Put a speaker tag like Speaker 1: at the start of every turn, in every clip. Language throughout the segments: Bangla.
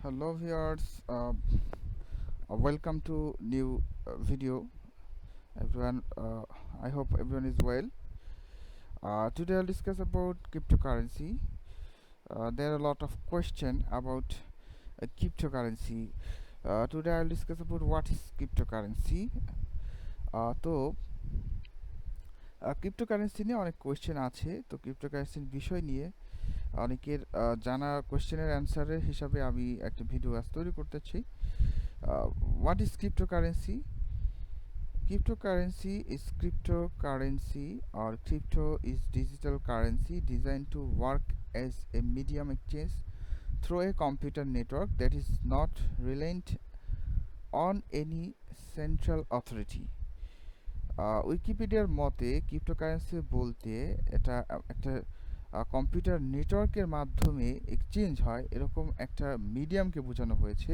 Speaker 1: Hello viewers, welcome to new video everyone. I hope everyone is well. Today I'll discuss about cryptocurrency. There are a lot of question about cryptocurrency. Today I'll discuss about what is cryptocurrency. তো ক্রিপ্টোকারেন্সি নিয়ে অনেক কোয়েশ্চেন আছে, তো ক্রিপ্টোকারেন্সির বিষয় নিয়ে অনেকের জানা কোয়েশ্চেনের অ্যান্সারের হিসাবে আমি একটা ভিডিও আজ তৈরি করতেছি। What is cryptocurrency? Cryptocurrency is cryptocurrency, or crypto is digital currency designed to work as a medium exchange through a computer network that is not reliant on any central authority. উইকিপিডিয়ার মতে ক্রিপ্টোকারেন্সি বলতে এটা একটা কম্পিউটার নেটওয়ার্কের মাধ্যমে এক্সচেঞ্জ হয় এরকম একটা মিডিয়ামকে বোঝানো হয়েছে,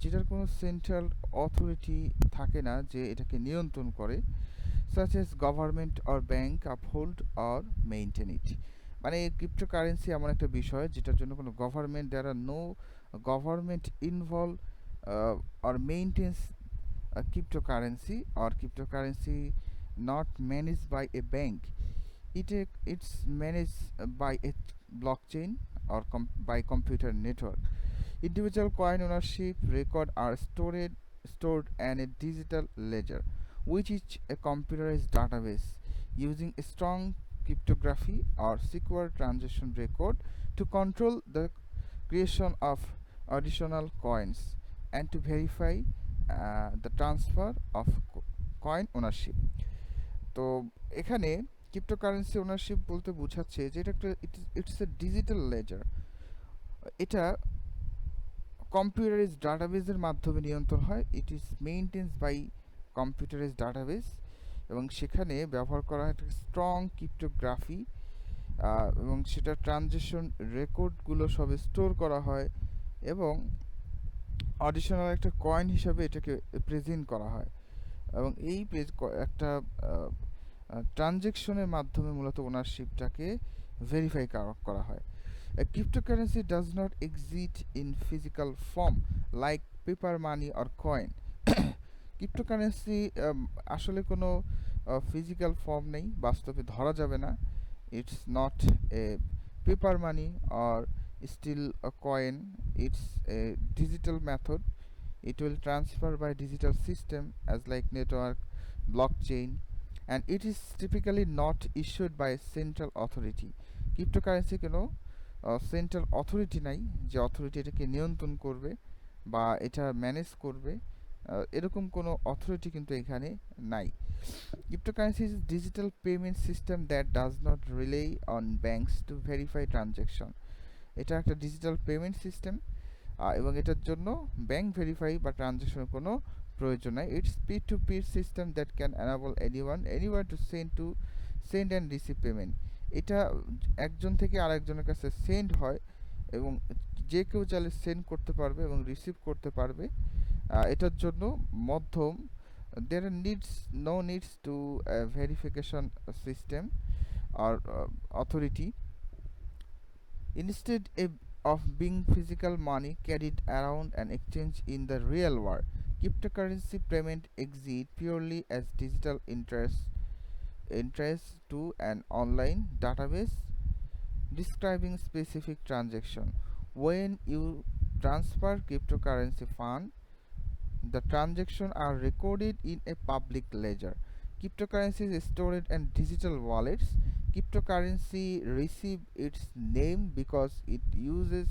Speaker 1: যেটার কোনো সেন্ট্রাল অথরিটি থাকে না যে এটাকে নিয়ন্ত্রণ করে, such as government or bank uphold or maintain it. মানে ক্রিপ্টোকারেন্সি এমন একটা বিষয় যেটার জন্য কোনো government, there are no government involve or maintains a cryptocurrency, or cryptocurrency not managed by a bank. It's managed by a blockchain or by computer network. Individual coin ownership record are stored in a digital ledger, which is a computerized database using a strong cryptography or secure transaction record to control the creation of additional coins and to verify the transfer of coin ownership. তো এখানে ক্রিপ্টোকারেন্সি ওনারশিপ বলতে বোঝাচ্ছে যে এটা একটা ইটস এ ডিজিটাল লেজার। এটা কম্পিউটারাইজ ডাটাবেসের মাধ্যমে নিয়ন্ত্রণ হয়। It is maintains by computerise database, এবং সেখানে ব্যবহার করা হয় একটা স্ট্রং ক্রিপ্টোগ্রাফি, এবং সেটা ট্রানজেকশন রেকর্ডগুলো সবে স্টোর করা হয়, এবং অডিশনাল একটা কয়েন হিসাবে এটাকে প্রেজেন্ট করা হয়, এবং এই একটা ট্রানজেকশনের মাধ্যমে মূলত ওনারশিপটাকে ভেরিফাই করা হয়। A cryptocurrency does not exist in physical form like paper money or coin. Cryptocurrency আসলে কোনো ফিজিক্যাল ফর্ম নেই, বাস্তবে ধরা যাবে না। It's not a paper money or still a coin. It's a digital method. It will transfer by digital system as like network, blockchain, and it is typically not issued by a central authority. Cryptocurrency কোনো সেন্ট্রাল অথরিটি নাই যে অথরিটি এটাকে নিয়ন্ত্রণ করবে বা এটা ম্যানেজ করবে, এরকম কোনো অথরিটি কিন্তু এখানে নাই। Cryptocurrency is digital payment system that does not rely on banks to verify transaction. এটা একটা ডিজিটাল পেমেন্ট সিস্টেম, এবং এটার জন্য ব্যাঙ্ক ভেরিফাই বা ট্রানজ্যাকশনের কোনো প্রয়োজন নাই। ইটস পির টু পির system that can enable anyone to send and receive payment. এটা একজন থেকে আরেকজনের কাছে সেন্ড হয়, এবং যে কেউ চাইলে সেন্ড করতে পারবে এবং রিসিভ করতে পারবে। এটার জন্য মধ্যম, there are no needs to a verification system or authority. Instead of being physical money carried around and exchanged in the real world, cryptocurrency payment exist purely as digital interest to an online database describing specific transaction. When you transfer cryptocurrency fund, the transactions are recorded in a public ledger. Cryptocurrency is stored in digital wallets. Cryptocurrency receive its name because it uses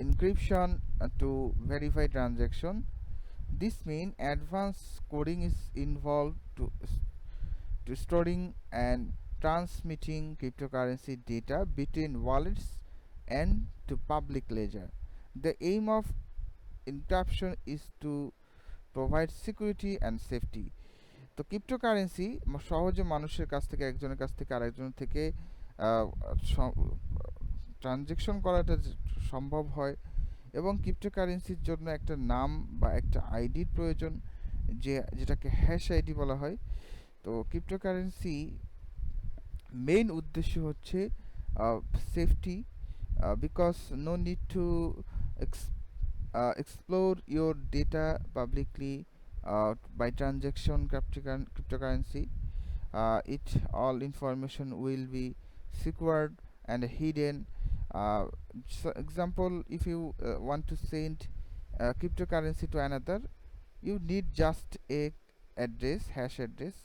Speaker 1: encryption to verify transaction. This means advanced coding is involved to storing and transmitting cryptocurrency data between wallets and to public ledger. The aim of encryption is to provide security and safety. তো ক্রিপ্টোকারেন্সি সহজে মানুষের কাছ থেকে, একজনের কাছ থেকে আরেকজনের থেকে ট্রানজেকশন করাটা সম্ভব হয়, এবং ক্রিপ্টোকারেন্সির জন্য একটা নাম বা একটা আইডির প্রয়োজন, যেটাকে হ্যাশ আইডি বলা হয়। তো ক্রিপ্টোকারেন্সি মেইন উদ্দেশ্য হচ্ছে safety, because no need to Ex- explore your data publicly by transaction cryptocurrency. It all information will be secured and hidden. So example, if you want to send cryptocurrency to another, you need just a address, hash address,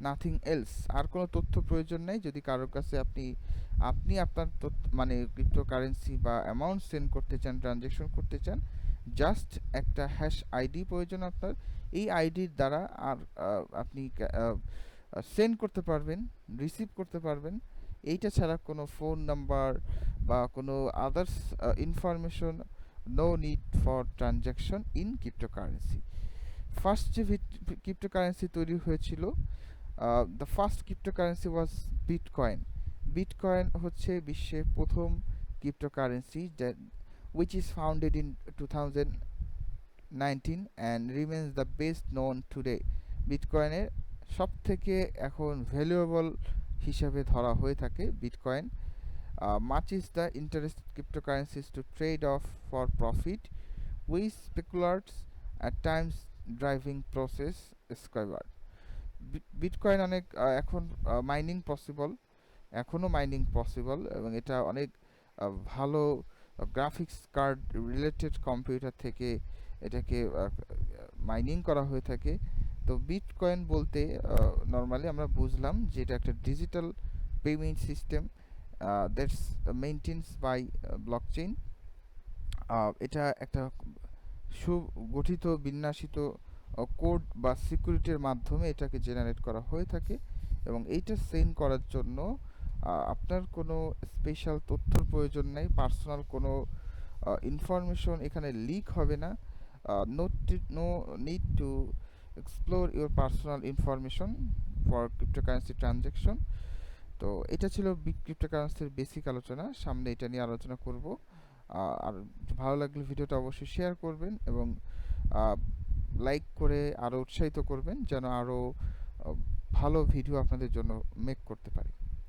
Speaker 1: nothing else. আর কোনো তথ্য প্রয়োজন নেই। যদি কারোর কাছে আপনি আপনি আপনার মানে ক্রিপ্টোকারেন্সি বা অ্যামাউন্ট সেন্ড করতে চান, ট্রানজ্যাকশন করতে চান, জাস্ট একটা হ্যাশ আইডি প্রয়োজন আপনার। এই আইডির দ্বারা আর আপনি সেন্ড করতে পারবেন, রিসিভ করতে পারবেন। এইটা ছাড়া কোনো ফোন নাম্বার বা কোনো others information, no need for transaction in cryptocurrency. First যে ক্রিপ্টোকারেন্সি তৈরি হয়েছিল, the first cryptocurrency was Bitcoin. Bitcoin হচ্ছে বিশ্বের প্রথম cryptocurrency which is founded in 2019 and remains the best known today. বিটকয়েনের সব থেকে এখন ভ্যালুয়েবল হিসাবে ধরা হয়ে থাকে bitcoin. Much is the interest cryptocurrencies to trade off for profit, with speculators at times driving process skyward. Bitcoin অনেক এখন মাইনিং পসিবল, এখনও মাইনিং পসিবল, এবং এটা অনেক ভালো গ্রাফিক্স কার্ড রিলেটেড কম্পিউটার থেকে এটাকে মাইনিং করা হয়ে থাকে। তো বিটকয়েন বলতে নর্মালি আমরা বুঝলাম যে এটা একটা digital payment system that's maintains by blockchain. এটা একটা সুগঠিত বিন্যাসিত কোড বা সিকিউরিটির মাধ্যমে এটাকে জেনারেট করা হয়ে থাকে, এবং এইটা সেন্ড করার জন্য আপনার কোনো স্পেশাল তথ্যর প্রয়োজন নেই। পার্সোনাল কোনো ইনফরমেশন এখানে লিক হবে না। No need to explore your personal information for cryptocurrency transaction. তো এটা ছিল ক্রিপ্টোকারেন্সির বেসিক আলোচনা। সামনে এটা নিয়ে আলোচনা করব। আর ভালো লাগলে ভিডিওটা অবশ্যই শেয়ার করবেন এবং লাইক করে আরও উৎসাহিত করবেন যেন আরও ভালো ভিডিও আপনাদের জন্য মেক করতে পারি।